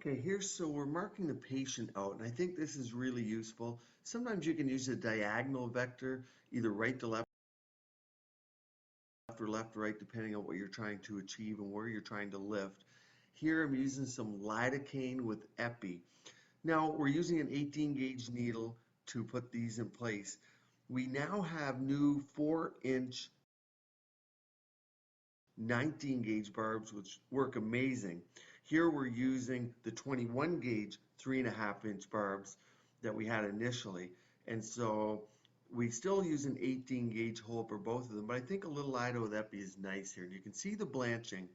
Okay, so we're marking the patient out, and I think this is really useful. Sometimes you can use a diagonal vector, either right to left or left to right, depending on what you're trying to achieve and where you're trying to lift. Here I'm using some lidocaine with epi. Now we're using an 18 gauge needle to put these in place. We now have new 4-inch 19 gauge barbs, which work amazing. Here we're using the 21 gauge 3.5-inch barbs that we had initially. And so we still use an 18 gauge hole for both of them, but I think a little lido with epi is nice here. And you can see the blanching.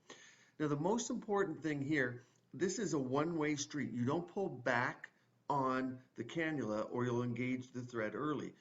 Now the most important thing here, this is a one-way street. You don't pull back on the cannula or you'll engage the thread early.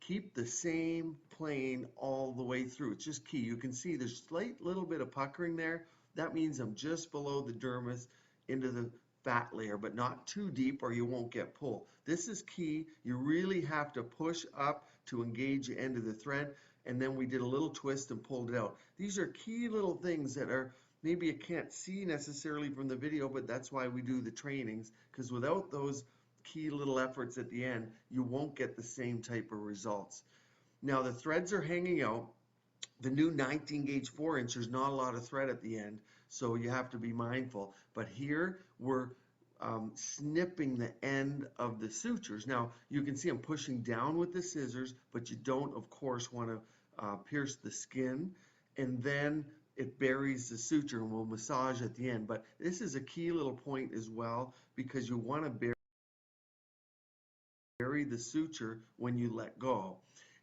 Keep the same plane all the way through. It's just key. You can see there's slight little bit of puckering there. That means I'm just below the dermis into the fat layer, but not too deep or you won't get pulled. This is key. You really have to push up to engage the end of the thread, and then we did a little twist and pulled it out. These are key little things that are maybe you can't see necessarily from the video, but that's why we do the trainings, because without those key little efforts at the end, you won't get the same type of results. Now the threads are hanging out. The new 19 gauge 4-inch, there's not a lot of thread at the end, so you have to be mindful. But here we're snipping the end of the sutures. Now you can see I'm pushing down with the scissors, but you don't, of course, want to pierce the skin, and then it buries the suture, and we'll massage at the end. But this is a key little point as well, because you want to bury the suture when you let go.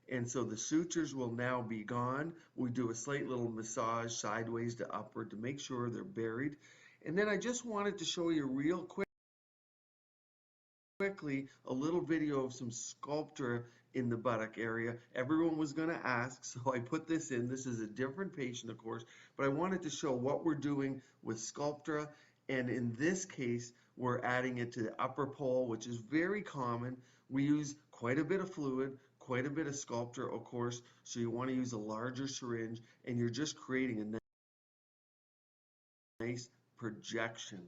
And so the sutures will now be gone. We do a slight little massage sideways to upward to make sure they're buried. And then I just wanted to show you real quickly a little video of some Sculptra in the buttock area. Everyone was going to ask, so I put this in. This is a different patient, of course, but I wanted to show what we're doing with Sculptra. And in this case, we're adding it to the upper pole, which is very common. We use quite a bit of fluid, quite a bit of Sculptra, of course, so you want to use a larger syringe, and you're just creating a nice projection.